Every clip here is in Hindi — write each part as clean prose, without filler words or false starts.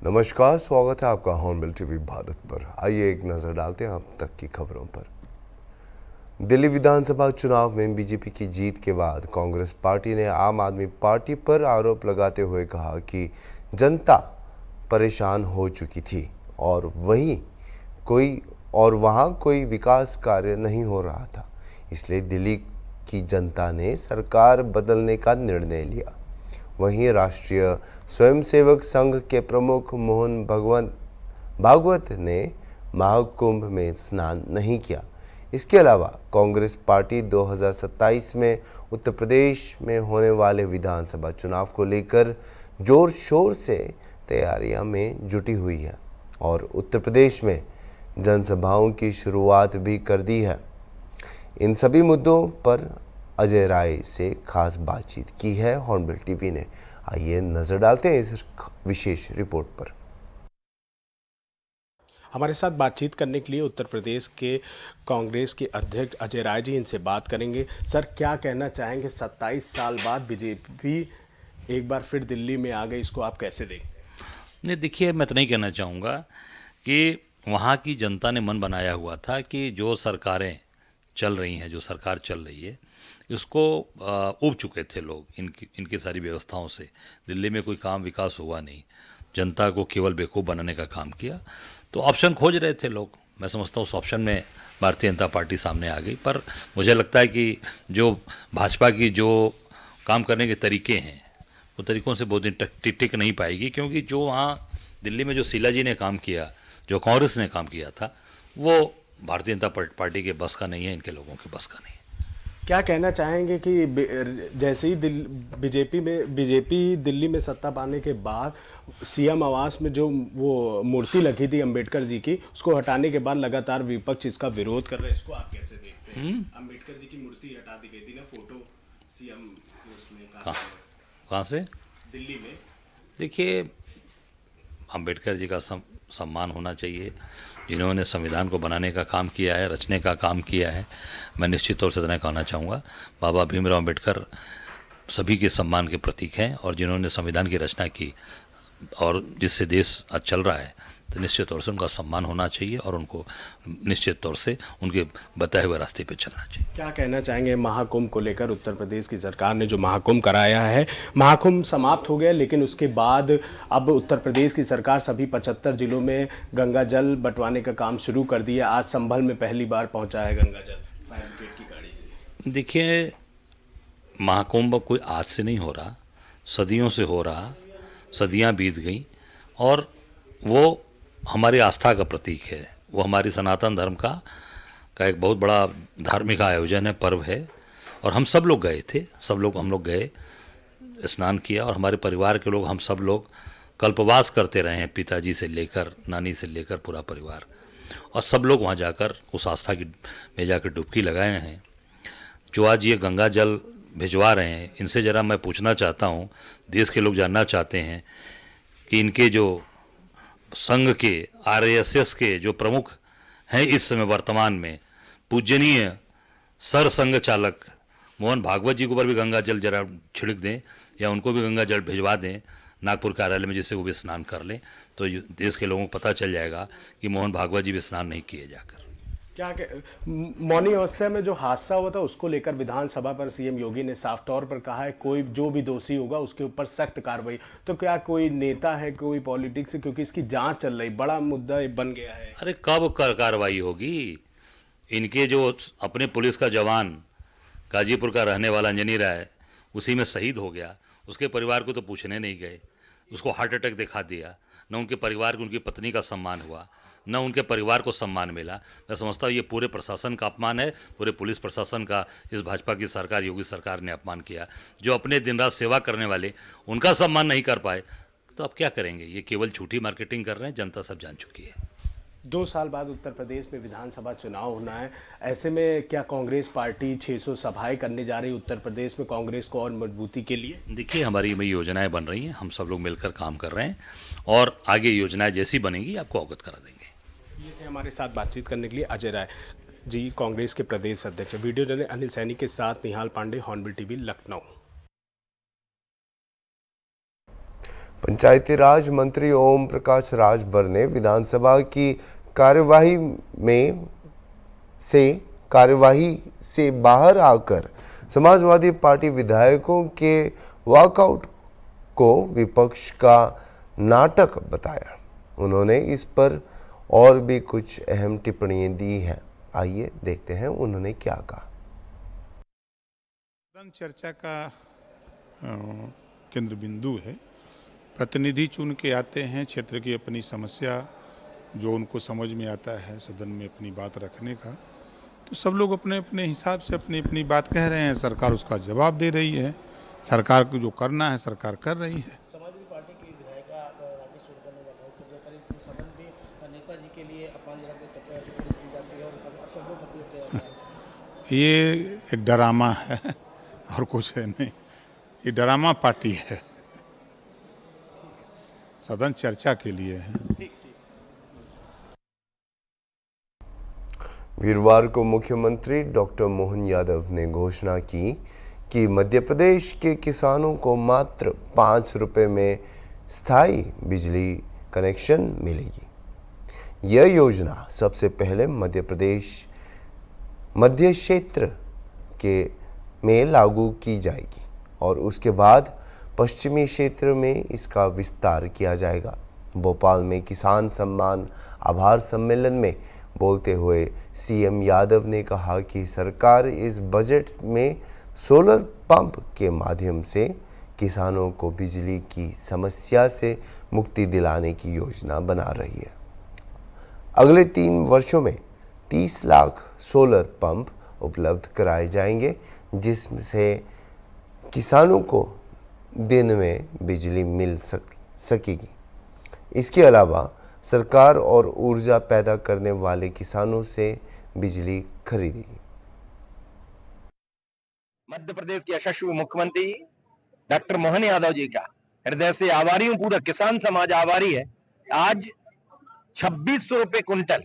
नमस्कार, स्वागत है आपका हॉर्नबिल टीवी भारत पर। आइए एक नज़र डालते हैं अब तक की खबरों पर। दिल्ली विधानसभा चुनाव में बीजेपी की जीत के बाद कांग्रेस पार्टी ने आम आदमी पार्टी पर आरोप लगाते हुए कहा कि जनता परेशान हो चुकी थी और वहाँ कोई विकास कार्य नहीं हो रहा था, इसलिए दिल्ली की जनता ने सरकार बदलने का निर्णय लिया। वहीं राष्ट्रीय स्वयंसेवक संघ के प्रमुख मोहन भागवत ने महाकुंभ में स्नान नहीं किया। इसके अलावा कांग्रेस पार्टी 2027 में उत्तर प्रदेश में होने वाले विधानसभा चुनाव को लेकर जोर शोर से तैयारियां में जुटी हुई है और उत्तर प्रदेश में जनसभाओं की शुरुआत भी कर दी है। इन सभी मुद्दों पर अजय राय से खास बातचीत की है हॉर्नबिल टीवी ने। आइए नजर डालते हैं इस विशेष रिपोर्ट पर। हमारे साथ बातचीत करने के लिए उत्तर प्रदेश के कांग्रेस के अध्यक्ष अजय राय जी, इनसे बात करेंगे। सर, क्या कहना चाहेंगे, 27 साल बाद बीजेपी एक बार फिर दिल्ली में आ गई, इसको आप कैसे देखते हैं? नहीं, देखिए, मैं तो नहीं कहना चाहूँगा कि वहाँ की जनता ने मन बनाया हुआ था कि जो सरकारें चल रही हैं, जो सरकार चल रही है, इसको ऊब चुके थे लोग इनकी सारी व्यवस्थाओं से। दिल्ली में कोई काम विकास हुआ नहीं, जनता को केवल बेवकूफ़ बनाने का काम किया। तो ऑप्शन खोज रहे थे लोग। मैं समझता हूँ उस ऑप्शन में भारतीय जनता पार्टी सामने आ गई। पर मुझे लगता है कि जो भाजपा की जो काम करने के तरीके हैं, वो तरीक़ों से बहुत दिन टिक नहीं पाएगी, क्योंकि जो वहाँ दिल्ली में जो शीला जी ने काम किया, जो कांग्रेस ने काम किया था, वो भारतीय जनता पार्टी के बस का नहीं है, इनके लोगों के बस का नहीं है। क्या कहना चाहेंगे कि जैसे ही बीजेपी दिल्ली में सत्ता पाने के बाद सीएम आवास में जो वो मूर्ति लगी थी अंबेडकर जी की, उसको हटाने के बाद लगातार विपक्ष इसका विरोध कर रहा है, इसको आप कैसे देखते हैं? अंबेडकर जी की मूर्ति हटा दी गई थी ना, फोटो सीएम उसने कहाँ से? दिल्ली में। देखिए, अंबेडकर जी का सम्मान होना चाहिए। जिन्होंने संविधान को बनाने का काम किया है, रचने का काम किया है, मैं निश्चित तौर से इतना कहना चाहूँगा, बाबा भीमराव अंबेडकर सभी के सम्मान के प्रतीक हैं। और जिन्होंने संविधान की रचना की और जिससे देश आज चल रहा है, तो निश्चित तौर से उनका सम्मान होना चाहिए और उनको निश्चित तौर से उनके बताए हुए रास्ते पे चलना चाहिए। क्या कहना चाहेंगे महाकुंभ को लेकर? उत्तर प्रदेश की सरकार ने जो महाकुंभ कराया है, महाकुंभ समाप्त हो गया, लेकिन उसके बाद अब उत्तर प्रदेश की सरकार सभी 75 जिलों में गंगा जल बंटवाने का काम शुरू कर दिया। आज संभल में पहली बार पहुंचा है गंगा जल फायर ब्रिगेड की गाड़ी से। देखिए, महाकुंभ कोई आज से नहीं हो रहा, सदियों से हो रहा, सदियाँ बीत गई, और वो हमारी आस्था का प्रतीक है। वो हमारी सनातन धर्म का एक बहुत बड़ा धार्मिक आयोजन है, पर्व है। और हम सब लोग गए थे, हम लोग गए, स्नान किया, और हमारे परिवार के लोग, हम सब लोग कल्पवास करते रहे हैं, पिताजी से लेकर नानी से लेकर पूरा परिवार, और सब लोग वहाँ जाकर उस आस्था में जाकर डुबकी लगाए हैं। जो आज ये गंगा जल भिजवा रहे हैं, इनसे ज़रा मैं पूछना चाहता हूँ, देश के लोग जानना चाहते हैं कि इनके जो संघ के, आरएसएस के जो प्रमुख हैं इस समय वर्तमान में, पूजनीय सर संघ चालक मोहन भागवत जी के ऊपर भी गंगा जल जरा छिड़क दें, या उनको भी गंगा जल भिजवा दें नागपुर कार्यालय में, जिससे वो भी स्नान कर लें, तो देश के लोगों को पता चल जाएगा कि मोहन भागवत जी भी स्नान नहीं किए जाकर। क्या मौनी अवस्था में जो हादसा हुआ था, उसको लेकर विधानसभा पर सीएम योगी ने साफ तौर पर कहा है कोई जो भी दोषी होगा उसके ऊपर सख्त कार्रवाई। तो क्या कोई नेता है, कोई पॉलिटिक्स है, क्योंकि इसकी जांच चल रही, बड़ा मुद्दा बन गया है। अरे कब कार्रवाई होगी? इनके जो अपने पुलिस का जवान गाजीपुर का रहने वाला अंजनी राय, उसी में शहीद हो गया, उसके परिवार को तो पूछने नहीं गए, उसको हार्ट अटैक दिखा दिया। न उनके परिवार को, उनकी पत्नी का सम्मान हुआ, न उनके परिवार को सम्मान मिला। मैं समझता हूँ ये पूरे प्रशासन का अपमान है, पूरे पुलिस प्रशासन का इस भाजपा की सरकार, योगी सरकार ने अपमान किया। जो अपने दिन रात सेवा करने वाले, उनका सम्मान नहीं कर पाए, तो अब क्या करेंगे? ये केवल झूठी मार्केटिंग कर रहे हैं, जनता सब जान चुकी है। 2 साल बाद उत्तर प्रदेश में विधानसभा चुनाव होना है, ऐसे में क्या कांग्रेस पार्टी 600 सभाएं करने जा रही है उत्तर प्रदेश में कांग्रेस को और मजबूती के लिए? देखिए, हमारी योजनाएं बन रही हैं, हम सब लोग मिलकर काम कर रहे हैं, और आगे योजनाएं जैसी बनेंगी आपको अवगत करा देंगे। ये थे हमारे साथ बातचीत करने के लिए अजय राय जी, कांग्रेस के प्रदेश अध्यक्ष। वीडियो जर्नलिस्ट अनिल सैनी के साथ निहाल पांडे, हॉर्नबिल टीवी, लखनऊ। पंचायती राज मंत्री ओम प्रकाश राजभर ने विधानसभा की कार्यवाही से बाहर आकर समाजवादी पार्टी विधायकों के वॉकआउट को विपक्ष का नाटक बताया। उन्होंने इस पर और भी कुछ अहम टिप्पणियां दी हैं। आइए देखते हैं उन्होंने क्या कहा। सदन चर्चा का केंद्र बिंदु है। प्रतिनिधि चुन के आते हैं, क्षेत्र की अपनी समस्या जो उनको समझ में आता है सदन में अपनी बात रखने का, तो सब लोग अपने अपने हिसाब से अपनी अपनी बात कह रहे हैं। सरकार उसका जवाब दे रही है। सरकार को जो करना है सरकार कर रही है। समाजवादी पार्टी की विधायिका राकेश सुरकर ने वॉकआउट कर दिया। करीब सदन में नेताजी के लिए अपमानजनक टिप्पणी की जाती है और शब्दों का प्रयोग किया जाता है। ये एक ड्रामा है और कुछ है नहीं। ये ड्रामा पार्टी है। सदन चर्चा के लिए है। वीरवार को मुख्यमंत्री डॉक्टर मोहन यादव ने घोषणा की कि मध्य प्रदेश के किसानों को मात्र 5 रुपए में स्थायी बिजली कनेक्शन मिलेगी। यह योजना सबसे पहले मध्य प्रदेश मध्य क्षेत्र में लागू की जाएगी और उसके बाद पश्चिमी क्षेत्र में इसका विस्तार किया जाएगा। भोपाल में किसान सम्मान आभार सम्मेलन में बोलते हुए सीएम यादव ने कहा कि सरकार इस बजट में सोलर पंप के माध्यम से किसानों को बिजली की समस्या से मुक्ति दिलाने की योजना बना रही है। अगले 3 वर्षों में 30 लाख सोलर पंप उपलब्ध कराए जाएंगे, जिससे किसानों को दिन में बिजली मिल सकेगी। इसके अलावा सरकार और ऊर्जा पैदा करने वाले किसानों से बिजली खरीदेगी। मध्य प्रदेश के यशस्वी मुख्यमंत्री डॉक्टर मोहन यादव जी का हृदय से आभारी हूं। पूरा किसान समाज आभारी है। आज 2600 रुपए क्विंटल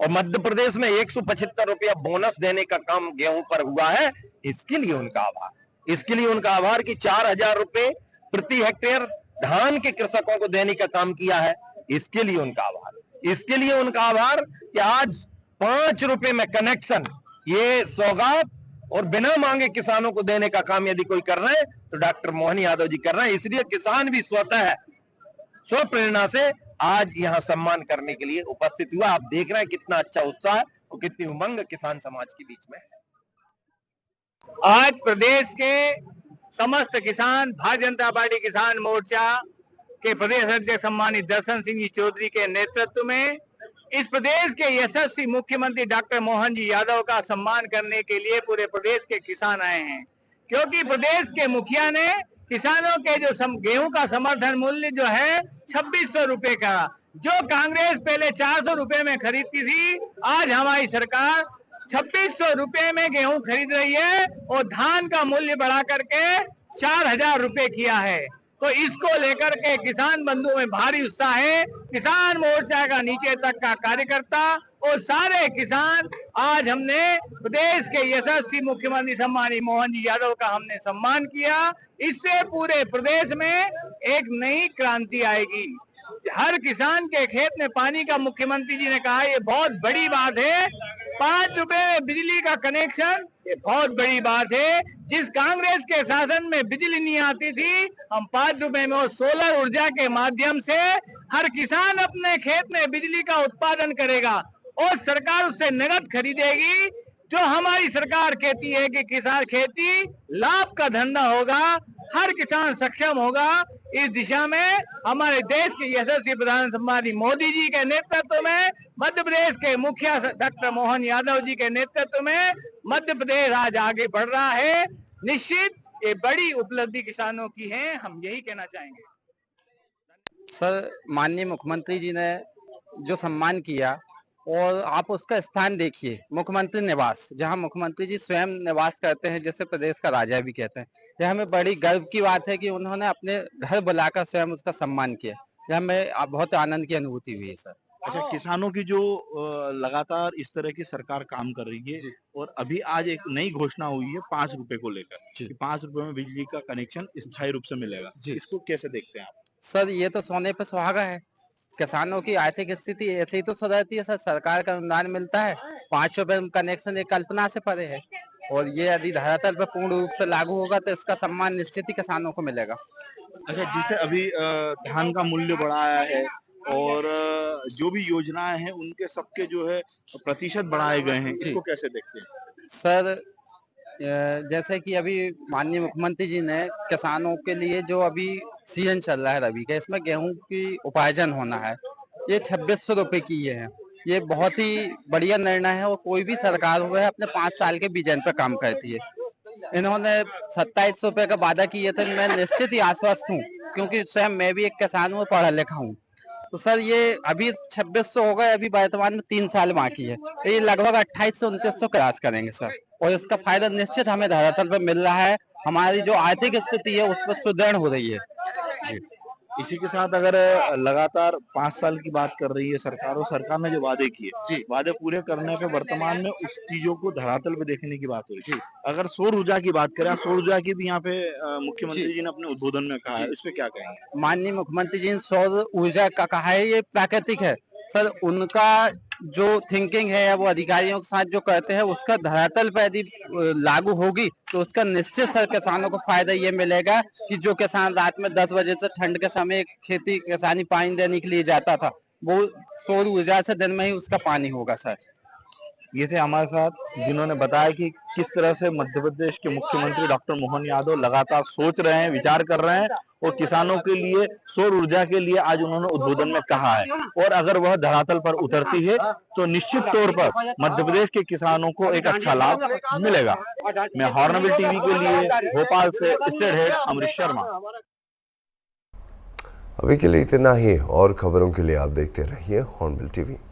और मध्य प्रदेश में 175 रुपया बोनस देने का काम गेहूं पर हुआ है। इसके लिए उनका आभार। इसके लिए उनका आभार कि 4000 रुपए प्रति हेक्टेयर धान के कृषकों को देने का काम किया है। इसके लिए उनका आभार। इसके लिए उनका आभार कि आज 5 रुपए में कनेक्शन, ये सौगात और बिना मांगे किसानों को देने का काम यदि कोई कर रहे हैं तो डॉक्टर मोहन यादव जी कर रहे हैं। इसलिए किसान भी स्वतः स्व प्रेरणा से आज यहां सम्मान करने के लिए उपस्थित हुआ। आप देख रहे हैं कितना अच्छा उत्साह और कितनी उमंग किसान समाज के बीच में है। आज प्रदेश के समस्त किसान, भारतीय जनता पार्टी किसान मोर्चा के प्रदेश अध्यक्ष सम्मानित दर्शन सिंह जी चौधरी के नेतृत्व में इस प्रदेश के यशस्वी मुख्यमंत्री डॉक्टर मोहन जी यादव का सम्मान करने के लिए पूरे प्रदेश के किसान आए हैं। क्योंकि प्रदेश के मुखिया ने किसानों के जो गेहूं का समर्थन मूल्य जो है 2600 रुपए का, जो कांग्रेस पहले 400 रुपए में खरीदती थी, आज हमारी सरकार 2600 रुपए में गेहूं खरीद रही है और धान का मूल्य बढ़ा करके 4000 रुपए किया है। तो इसको लेकर के किसान बंधुओं में भारी उत्साह है। किसान मोर्चा का नीचे तक का कार्यकर्ता और सारे किसान, आज हमने प्रदेश के यशस्वी मुख्यमंत्री सम्मानित मोहन जी यादव का हमने सम्मान किया। इससे पूरे प्रदेश में एक नई क्रांति आएगी। हर किसान के खेत में पानी का मुख्यमंत्री जी ने कहा, ये बहुत बड़ी बात है। 5 रुपए में बिजली का कनेक्शन, ये बहुत बड़ी बात है। जिस कांग्रेस के शासन में बिजली नहीं आती थी, हम 5 रुपए में और सोलर ऊर्जा के माध्यम से हर किसान अपने खेत में बिजली का उत्पादन करेगा और सरकार उससे नगद खरीदेगी। जो हमारी सरकार कहती है कि किसान खेती लाभ का धंधा होगा, हर किसान सक्षम होगा। इस दिशा में हमारे देश के यशस्वी प्रधानमंत्री मोदी जी के नेतृत्व में, मध्य प्रदेश के मुखिया डॉक्टर मोहन यादव जी के नेतृत्व में मध्य प्रदेश आज आगे बढ़ रहा है। निश्चित ये बड़ी उपलब्धि किसानों की है, हम यही कहना चाहेंगे। सर, माननीय मुख्यमंत्री जी ने जो सम्मान किया और आप उसका स्थान देखिए, मुख्यमंत्री निवास, जहां मुख्यमंत्री जी स्वयं निवास करते हैं, जैसे प्रदेश का राजा भी कहते हैं। यह हमें बड़ी गर्व की बात है कि उन्होंने अपने घर बुलाकर स्वयं उसका सम्मान किया। यह हमें बहुत आनंद की अनुभूति हुई है सर। अच्छा, किसानों की जो लगातार इस तरह की सरकार काम कर रही है और अभी आज एक नई घोषणा हुई है 5 रुपए को लेकर कि 5 रुपए में बिजली का कनेक्शन स्थायी रूप से मिलेगा, इसको कैसे देखते हैं आप? सर ये तो सोने पे सुहागा है। किसानों की आर्थिक स्थिति ऐसे ही तो सुधरती है सर। सरकार का अनुदान मिलता है, 500 रुपए कनेक्शन एक कल्पना से परे है। और ये यदि धरातल पर पूर्ण रूप से लागू होगा तो इसका सम्मान निश्चित ही किसानों को मिलेगा। अच्छा, जैसे अभी धान का मूल्य बढ़ाया है और जो भी योजनाएं हैं उनके सबके जो है प्रतिशत बढ़ाए गए हैं, इसको कैसे देखते हैं? सर जैसे कि अभी माननीय मुख्यमंत्री जी ने किसानों के लिए जो अभी सीजन चल रहा है रबी का, इसमें गेहूं की उपार्जन होना है, ये 2600 रुपए की ये है। ये बहुत ही बढ़िया निर्णय है और कोई भी सरकार हुआ है अपने 5 साल के विजन पर काम करती है। इन्होंने 2700 रुपए का वादा किया था, मैं निश्चित ही आश्वस्त हूँ क्योंकि स्वयं मैं भी एक किसान हूँ, पढ़ा लिखा हूँ। तो सर ये अभी 2600 हो गए, अभी वर्तमान में 3 साल बाकी है, तो ये लगभग 2800-2900 क्रॉस करेंगे सर। और इसका फायदा निश्चित हमें धरातल पर मिल रहा है। हमारी जो आर्थिक स्थिति है उस पर सुदृढ़ हो रही है जी। इसी के साथ अगर लगातार 5 साल की बात कर रही है सरकार और सरकार ने जो वादे किए, वादे पूरे करने पे वर्तमान में उस चीजों को धरातल पे देखने की बात हो रही है। अगर सौर ऊर्जा की बात करें, सौर ऊर्जा की भी यहाँ पे मुख्यमंत्री जी ने अपने उद्बोधन में कहा है, इस पे क्या कहेंगे? माननीय मुख्यमंत्री जी ने सौर ऊर्जा का कहा है, ये प्राकृतिक है सर। उनका जो थिंकिंग है वो अधिकारियों के साथ जो करते हैं उसका धरातल पर यदि लागू होगी तो उसका निश्चित सर किसानों को फायदा ये मिलेगा कि जो किसान रात में 10 बजे से ठंड के समय खेती किसानी पानी देने के लिए जाता था, वो सौर ऊर्जा से दिन में ही उसका पानी होगा सर। ये थे हमारे साथ जिन्होंने बताया कि किस तरह से मध्य प्रदेश के मुख्यमंत्री डॉक्टर मोहन यादव लगातार सोच रहे हैं, विचार कर रहे हैं और किसानों के लिए सौर ऊर्जा के लिए आज उन्होंने उद्बोधन में कहा है। और अगर वह धरातल पर उतरती है तो निश्चित तौर पर मध्य प्रदेश के किसानों को एक अच्छा लाभ मिलेगा। मैं हॉर्नबिल टीवी के लिए भोपाल से स्टेट हेड अमरीश शर्मा। अभी के लिए इतना ही, और खबरों के लिए आप देखते रहिए हॉर्नबिल टीवी।